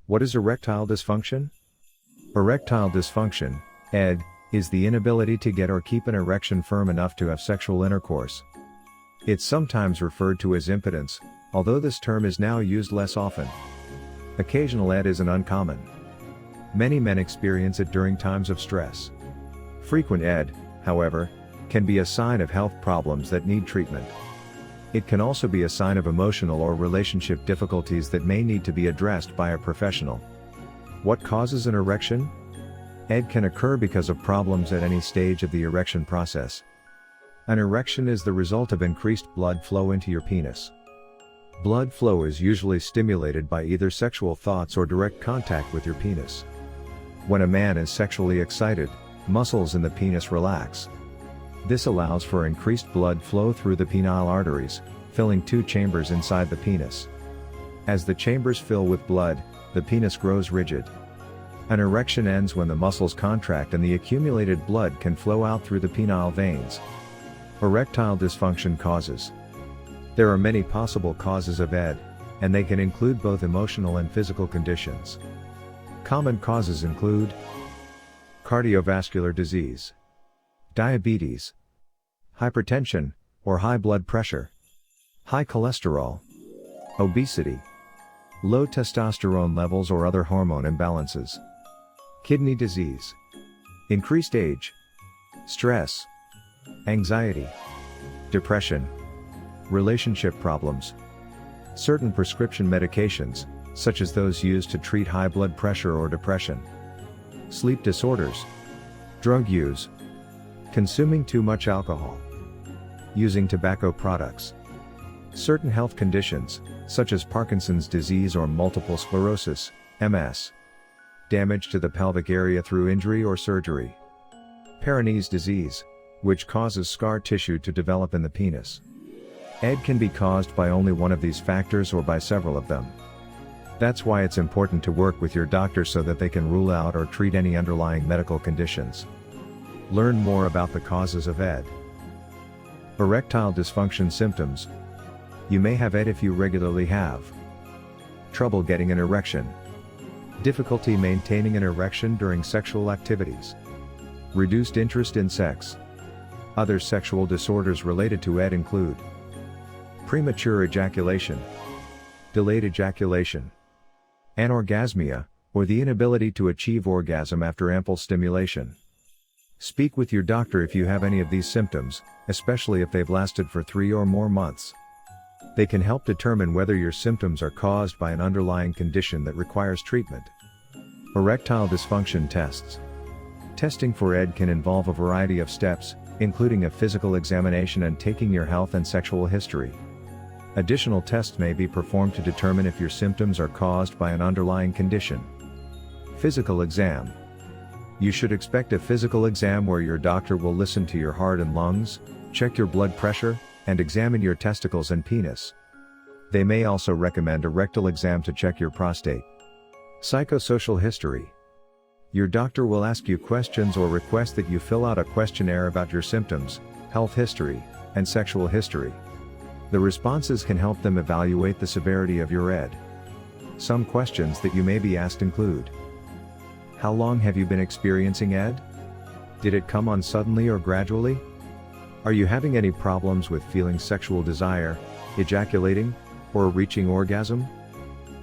What is erectile dysfunction? Erectile dysfunction, ED, is the inability to get or keep an erection firm enough to have sexual intercourse. It's sometimes referred to as impotence, although this term is now used less often. Occasional ED isn't uncommon. Many men experience it during times of stress. Frequent ED, however, can be a sign of health problems that need treatment. It can also be a sign of emotional or relationship difficulties that may need to be addressed by a professional. What causes an erection? ED can occur because of problems at any stage of the erection process. An erection is the result of increased blood flow into your penis. Blood flow is usually stimulated by either sexual thoughts or direct contact with your penis. When a man is sexually excited, muscles in the penis relax. This allows for increased blood flow through the penile arteries, filling two chambers inside the penis. As the chambers fill with blood, the penis grows rigid. An erection ends when the muscles contract and the accumulated blood can flow out through the penile veins. Erectile dysfunction causes. There are many possible causes of ED, and they can include both emotional and physical conditions. Common causes include cardiovascular disease, diabetes, hypertension, or high blood pressure, high cholesterol, obesity, low testosterone levels or other hormone imbalances, kidney disease, increased age, stress, anxiety, depression, relationship problems, certain prescription medications, such as those used to treat high blood pressure or depression, sleep disorders, drug use, consuming too much alcohol, using tobacco products, certain health conditions, such as Parkinson's disease or multiple sclerosis, MS, damage to the pelvic area through injury or surgery, Peyronie's disease, which causes scar tissue to develop in the penis. ED can be caused by only one of these factors or by several of them. That's why it's important to work with your doctor so that they can rule out or treat any underlying medical conditions. Learn more about the causes of ED. Erectile dysfunction symptoms. You may have ED if you regularly have trouble getting an erection, difficulty maintaining an erection during sexual activities, reduced interest in sex. Other sexual disorders related to ED include premature ejaculation, delayed ejaculation, anorgasmia, or the inability to achieve orgasm after ample stimulation. Speak with your doctor if you have any of these symptoms, especially if they've lasted for 3 or more months. They can help determine whether your symptoms are caused by an underlying condition that requires treatment. Erectile dysfunction tests. Testing for ED can involve a variety of steps, including a physical examination and taking your health and sexual history. Additional tests may be performed to determine if your symptoms are caused by an underlying condition. Physical exam. You should expect a physical exam where your doctor will listen to your heart and lungs, check your blood pressure, and examine your testicles and penis. They may also recommend a rectal exam to check your prostate. Psychosocial history. Your doctor will ask you questions or request that you fill out a questionnaire about your symptoms, health history, and sexual history. The responses can help them evaluate the severity of your ED. Some questions that you may be asked include: how long have you been experiencing ED? Did it come on suddenly or gradually? Are you having any problems with feeling sexual desire, ejaculating, or reaching orgasm?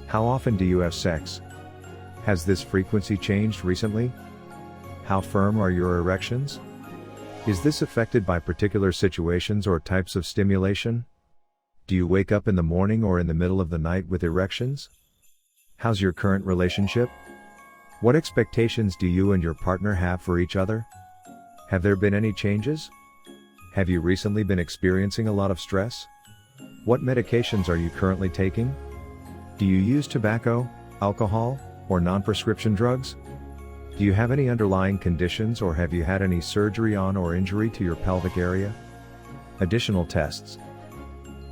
How often do you have sex? Has this frequency changed recently? How firm are your erections? Is this affected by particular situations or types of stimulation? Do you wake up in the morning or in the middle of the night with erections? How's your current relationship? What expectations do you and your partner have for each other? Have there been any changes? Have you recently been experiencing a lot of stress? What medications are you currently taking? Do you use tobacco, alcohol, or non-prescription drugs? Do you have any underlying conditions or have you had any surgery on or injury to your pelvic area? Additional tests.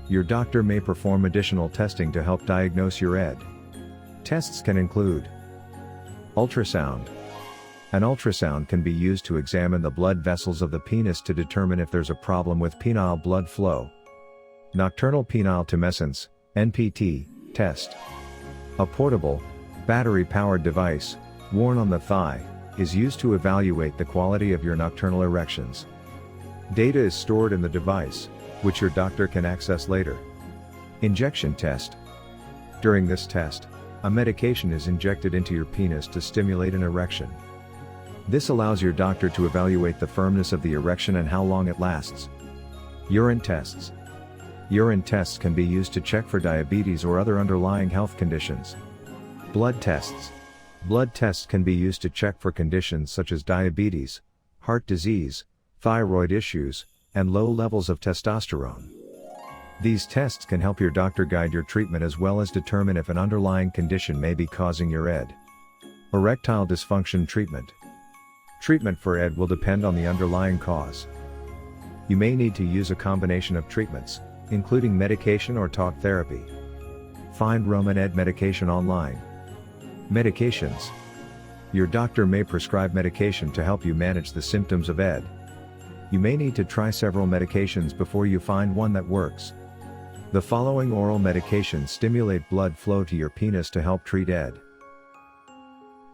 Your doctor may perform additional testing to help diagnose your ED. Tests can include ultrasound. An ultrasound can be used to examine the blood vessels of the penis to determine if there's a problem with penile blood flow. Nocturnal penile tumescence, NPT, test. A portable, Battery-powered device, worn on the thigh, is used to evaluate the quality of your nocturnal erections. Data is stored in the device, which your doctor can access later. Injection test. During this test, a medication is injected into your penis to stimulate an erection. This allows your doctor to evaluate the firmness of the erection and how long it lasts. Urine tests. Urine tests can be used to check for diabetes or other underlying health conditions. Blood tests. Blood tests can be used to check for conditions such as diabetes, heart disease, thyroid issues, and low levels of testosterone. These tests can help your doctor guide your treatment as well as determine if an underlying condition may be causing your ED. Erectile dysfunction treatment. Treatment for ED will depend on the underlying cause. You may need to use a combination of treatments, including medication or talk therapy. Find Roman ED medication online. Medications. Your doctor may prescribe medication to help you manage the symptoms of ED. You may need to try several medications before you find one that works. The following oral medications stimulate blood flow to your penis to help treat ED.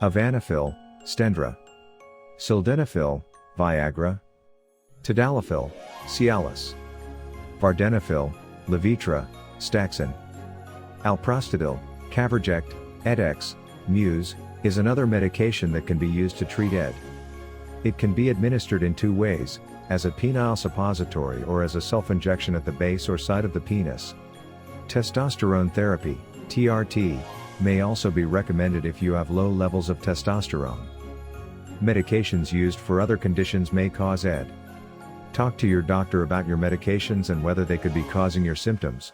Avanafil, Stendra. Sildenafil, Viagra. Tadalafil, Cialis. Vardenafil, Levitra, Staxin. Alprostadil, Caverject, Edex, Muse, is another medication that can be used to treat ED. It can be administered in two ways, as a penile suppository or as a self-injection at the base or side of the penis. Testosterone therapy, TRT, may also be recommended if you have low levels of testosterone. Medications used for other conditions may cause ED. Talk to your doctor about your medications and whether they could be causing your symptoms.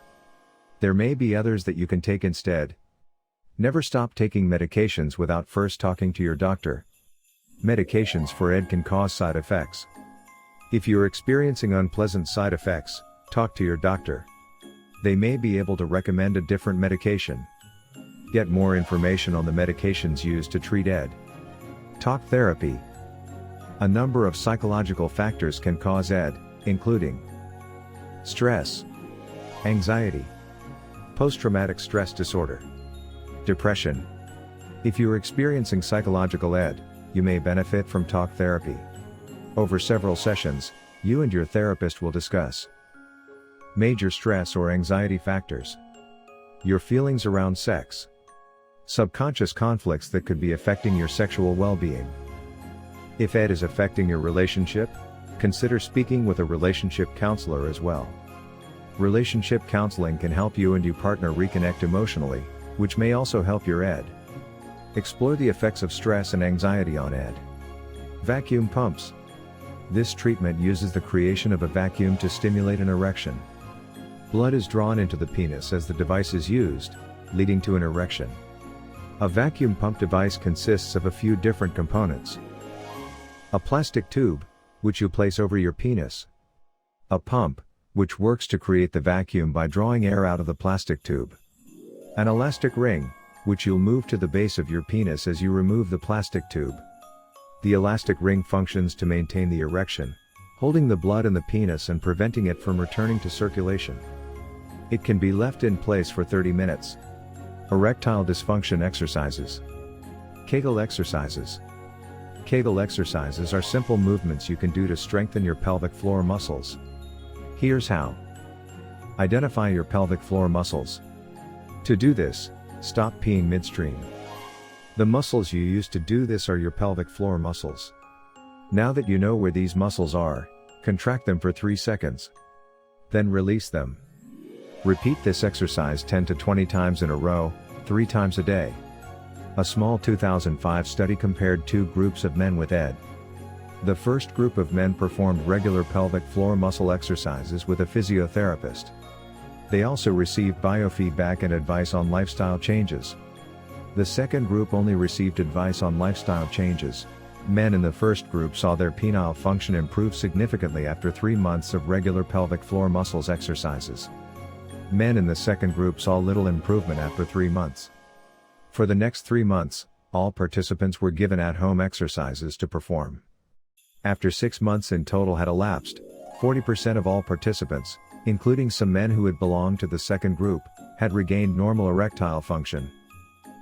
There may be others that you can take instead. Never stop taking medications without first talking to your doctor. Medications for ED can cause side effects. If you're experiencing unpleasant side effects, talk to your doctor. They may be able to recommend a different medication. Get more information on the medications used to treat ED. Talk therapy. A number of psychological factors can cause ED, including stress, anxiety, post-traumatic stress disorder, depression. If you're experiencing psychological ED, you may benefit from talk therapy. Over several sessions, you and your therapist will discuss major stress or anxiety factors, your feelings around sex, subconscious conflicts that could be affecting your sexual well-being. If ED is affecting your relationship, consider speaking with a relationship counselor as well. Relationship counseling can help you and your partner reconnect emotionally, which may also help your ED. Explore the effects of stress and anxiety on ED. Vacuum pumps. This treatment uses the creation of a vacuum to stimulate an erection. Blood is drawn into the penis as the device is used, leading to an erection. A vacuum pump device consists of a few different components. A plastic tube, which you place over your penis. A pump, which works to create the vacuum by drawing air out of the plastic tube. An elastic ring, which you'll move to the base of your penis as you remove the plastic tube. The elastic ring functions to maintain the erection, holding the blood in the penis and preventing it from returning to circulation. It can be left in place for 30 minutes. Erectile dysfunction exercises. Kegel exercises. Kegel exercises are simple movements you can do to strengthen your pelvic floor muscles. Here's how. Identify your pelvic floor muscles. To do this, stop peeing midstream. The muscles you use to do this are your pelvic floor muscles. Now that you know where these muscles are, contract them for 3 seconds. Then release them. Repeat this exercise 10 to 20 times in a row, 3 times a day. A small 2005 study compared 2 groups of men with ED. The first group of men performed regular pelvic floor muscle exercises with a physiotherapist. They also received biofeedback and advice on lifestyle changes. The second group only received advice on lifestyle changes. Men in the first group saw their penile function improve significantly after 3 months of regular pelvic floor muscles exercises. Men in the second group saw little improvement after 3 months. For the next 3 months, all participants were given at-home exercises to perform. After 6 months in total had elapsed, 40% of all participants, including some men who had belonged to the second group, had regained normal erectile function.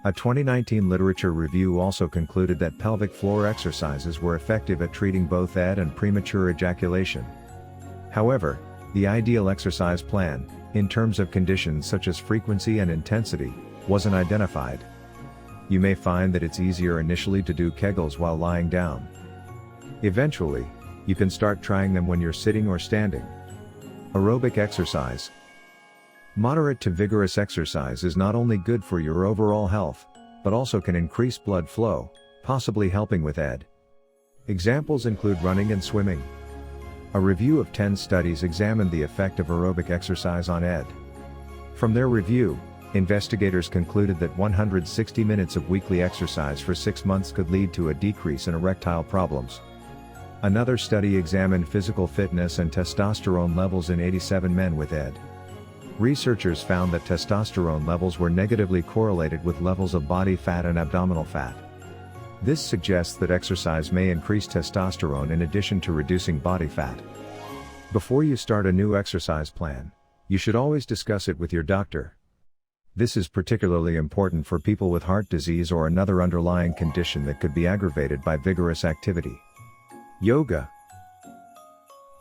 A 2019 literature review also concluded that pelvic floor exercises were effective at treating both ED and premature ejaculation. However, the ideal exercise plan, in terms of conditions such as frequency and intensity, wasn't identified. You may find that it's easier initially to do Kegels while lying down. Eventually, you can start trying them when you're sitting or standing. Aerobic exercise. Moderate to vigorous exercise is not only good for your overall health, but also can increase blood flow, possibly helping with ED. Examples include running and swimming. A review of 10 studies examined the effect of aerobic exercise on ED. From their review, investigators concluded that 160 minutes of weekly exercise for 6 months could lead to a decrease in erectile problems. Another study examined physical fitness and testosterone levels in 87 men with ED. Researchers found that testosterone levels were negatively correlated with levels of body fat and abdominal fat. This suggests that exercise may increase testosterone in addition to reducing body fat. Before you start a new exercise plan, you should always discuss it with your doctor. This is particularly important for people with heart disease or another underlying condition that could be aggravated by vigorous activity. Yoga.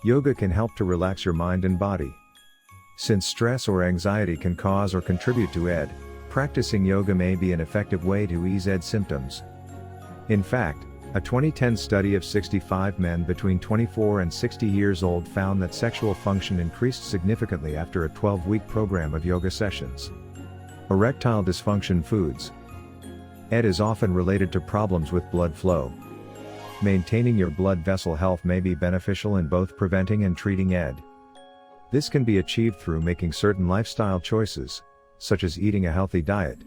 Yoga can help to relax your mind and body. Since stress or anxiety can cause or contribute to ED, practicing yoga may be an effective way to ease ED symptoms. In fact, a 2010 study of 65 men between 24 and 60 years old found that sexual function increased significantly after a 12-week program of yoga sessions. Erectile dysfunction foods. ED is often related to problems with blood flow. Maintaining your blood vessel health may be beneficial in both preventing and treating ED. This can be achieved through making certain lifestyle choices, such as eating a healthy diet.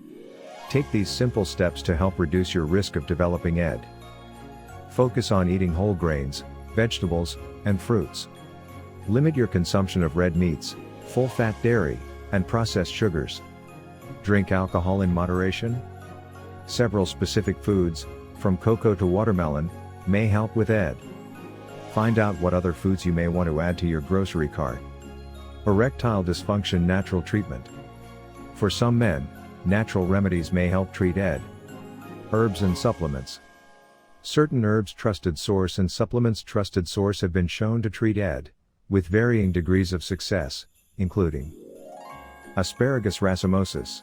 Take these simple steps to help reduce your risk of developing ED. Focus on eating whole grains, vegetables, and fruits. Limit your consumption of red meats, full-fat dairy, and processed sugars. Drink alcohol in moderation. Several specific foods, from cocoa to watermelon, may help with ED. Find out what other foods you may want to add to your grocery cart. Erectile dysfunction natural treatment. For some men, natural remedies may help treat ED. Herbs and supplements. Certain herbs trusted source and supplements trusted source have been shown to treat ED, with varying degrees of success, including asparagus racemosus,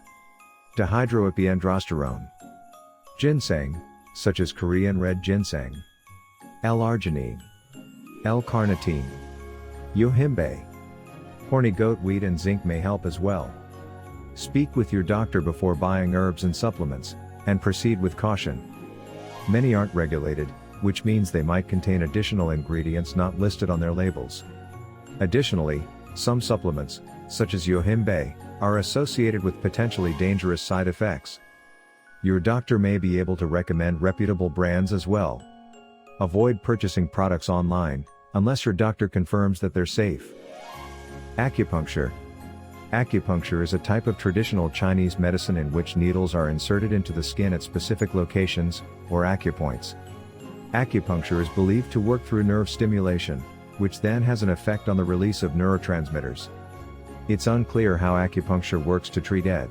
dihydroepiandrosterone, ginseng, such as Korean red ginseng, L-arginine, L-carnitine, yohimbe. Horny goat wheat and zinc may help as well. Speak with your doctor before buying herbs and supplements, and proceed with caution. Many aren't regulated, which means they might contain additional ingredients not listed on their labels. Additionally, some supplements, such as yohimbe, are associated with potentially dangerous side effects. Your doctor may be able to recommend reputable brands as well. Avoid purchasing products online, unless your doctor confirms that they're safe. Acupuncture. Acupuncture is a type of traditional Chinese medicine in which needles are inserted into the skin at specific locations, or acupoints. Acupuncture is believed to work through nerve stimulation, which then has an effect on the release of neurotransmitters. It's unclear how acupuncture works to treat ED.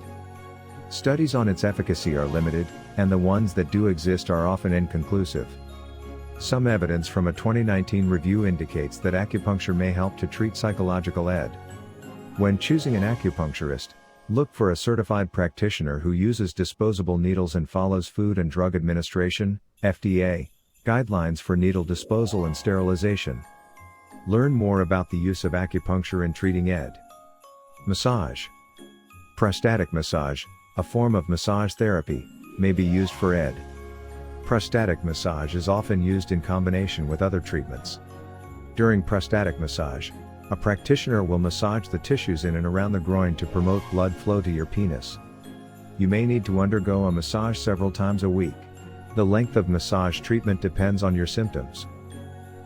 Studies on its efficacy are limited, and the ones that do exist are often inconclusive. Some evidence from a 2019 review indicates that acupuncture may help to treat psychological ED. When choosing an acupuncturist, look for a certified practitioner who uses disposable needles and follows Food and Drug Administration, FDA, guidelines for needle disposal and sterilization. Learn more about the use of acupuncture in treating ED. Massage. Prostatic massage, a form of massage therapy, may be used for ED. Prostatic massage is often used in combination with other treatments. During prostatic massage, a practitioner will massage the tissues in and around the groin to promote blood flow to your penis. You may need to undergo a massage several times a week. The length of massage treatment depends on your symptoms.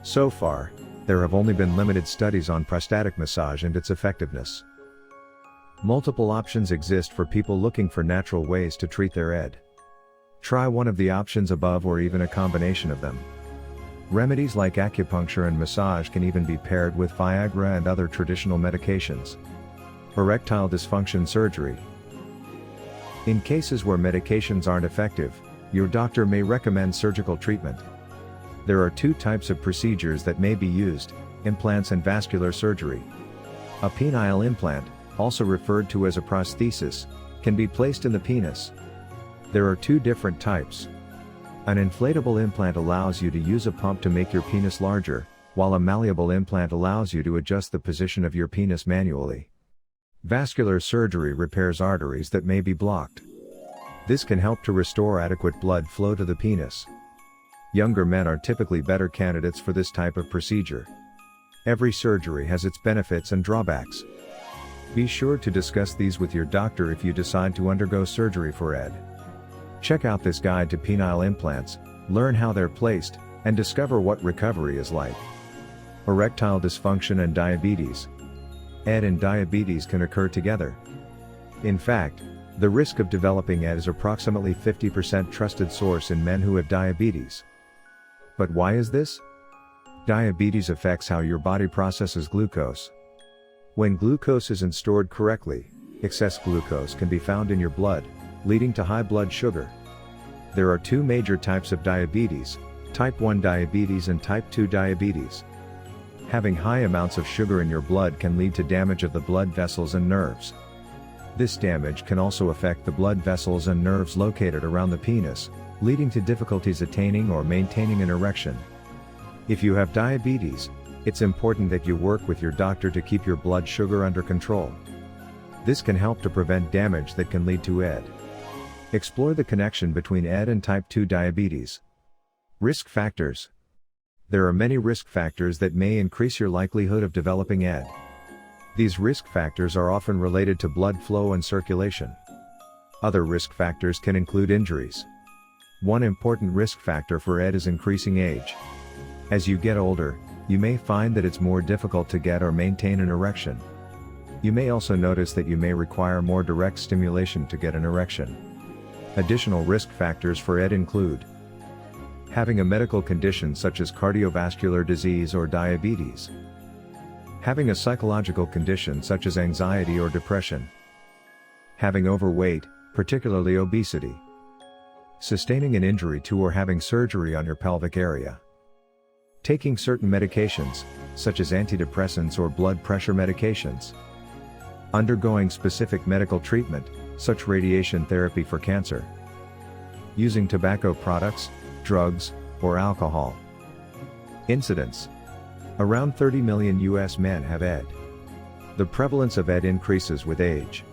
So far, there have only been limited studies on prostatic massage and its effectiveness. Multiple options exist for people looking for natural ways to treat their ED. Try one of the options above or even a combination of them. Remedies like acupuncture and massage can even be paired with Viagra and other traditional medications. Erectile dysfunction surgery. In cases where medications aren't effective, your doctor may recommend surgical treatment. There are two types of procedures that may be used: implants and vascular surgery. A penile implant, also referred to as a prosthesis, can be placed in the penis. There are two different types. An inflatable implant allows you to use a pump to make your penis larger, while a malleable implant allows you to adjust the position of your penis manually. Vascular surgery repairs arteries that may be blocked. This can help to restore adequate blood flow to the penis. Younger men are typically better candidates for this type of procedure. Every surgery has its benefits and drawbacks. Be sure to discuss these with your doctor if you decide to undergo surgery for ED. Check out this guide to penile implants, learn how they're placed, and discover what recovery is like. Erectile dysfunction and diabetes. ED and diabetes can occur together. In fact, the risk of developing ED is approximately 50% trusted source in men who have diabetes. But why is this? Diabetes affects how your body processes glucose. When glucose isn't stored correctly, excess glucose can be found in your blood, leading to high blood sugar. There are two major types of diabetes: type 1 diabetes and type 2 diabetes. Having high amounts of sugar in your blood can lead to damage of the blood vessels and nerves. This damage can also affect the blood vessels and nerves located around the penis, leading to difficulties attaining or maintaining an erection. If you have diabetes, it's important that you work with your doctor to keep your blood sugar under control. This can help to prevent damage that can lead to ED. Explore the connection between ED and type 2 diabetes. Risk factors. There are many risk factors that may increase your likelihood of developing ED. These risk factors are often related to blood flow and circulation. Other risk factors can include injuries. One important risk factor for ED is increasing age. As you get older, you may find that it's more difficult to get or maintain an erection. You may also notice that you may require more direct stimulation to get an erection. Additional risk factors for ED include having a medical condition such as cardiovascular disease or diabetes, having a psychological condition such as anxiety or depression, having overweight, particularly obesity, sustaining an injury to or having surgery on your pelvic area, taking certain medications, such as antidepressants or blood pressure medications, undergoing specific medical treatment, such radiation therapy for cancer, using tobacco products, drugs, or alcohol. Incidence. Around 30 million U.S. men have ED. The prevalence of ED increases with age.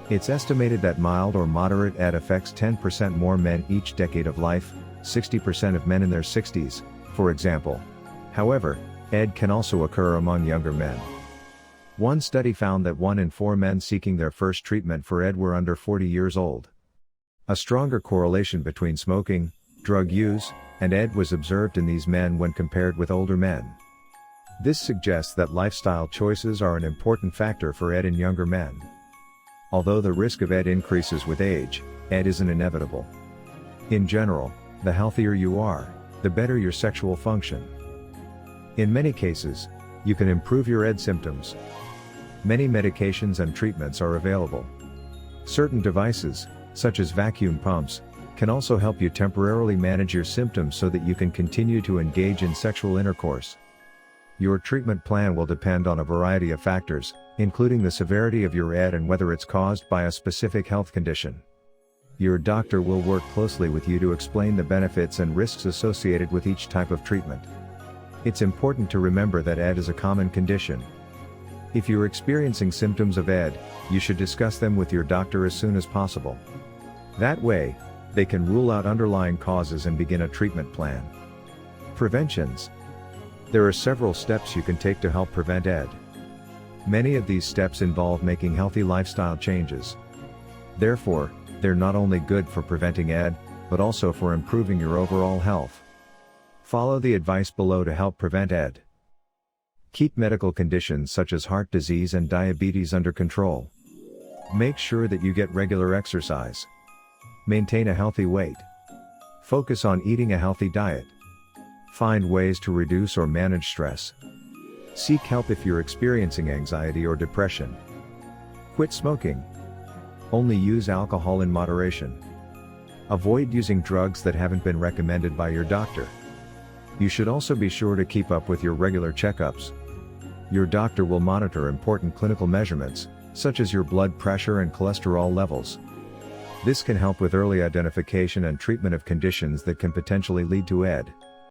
It's estimated that mild or moderate ED affects 10% more men each decade of life, 60% of men in their 60s, for example. However, ED can also occur among younger men. One study found that 1 in 4 men seeking their first treatment for ED were under 40 years old. A stronger correlation between smoking, drug use, and ED was observed in these men when compared with older men. This suggests that lifestyle choices are an important factor for ED in younger men. Although the risk of ED increases with age, ED isn't inevitable. In general, the healthier you are, the better your sexual function. In many cases, you can improve your ED symptoms. Many medications and treatments are available. Certain devices, such as vacuum pumps, can also help you temporarily manage your symptoms so that you can continue to engage in sexual intercourse. Your treatment plan will depend on a variety of factors, including the severity of your ED and whether it's caused by a specific health condition. Your doctor will work closely with you to explain the benefits and risks associated with each type of treatment. It's important to remember that ED is a common condition. If you're experiencing symptoms of ED, you should discuss them with your doctor as soon as possible. That way, they can rule out underlying causes and begin a treatment plan. Preventions. There are several steps you can take to help prevent ED. Many of these steps involve making healthy lifestyle changes. Therefore, they're not only good for preventing ED, but also for improving your overall health. Follow the advice below to help prevent ED. Keep medical conditions such as heart disease and diabetes under control. Make sure that you get regular exercise. Maintain a healthy weight. Focus on eating a healthy diet. Find ways to reduce or manage stress. Seek help if you're experiencing anxiety or depression. Quit smoking. Only use alcohol in moderation. Avoid using drugs that haven't been recommended by your doctor. You should also be sure to keep up with your regular checkups. Your doctor will monitor important clinical measurements, such as your blood pressure and cholesterol levels. This can help with early identification and treatment of conditions that can potentially lead to ED.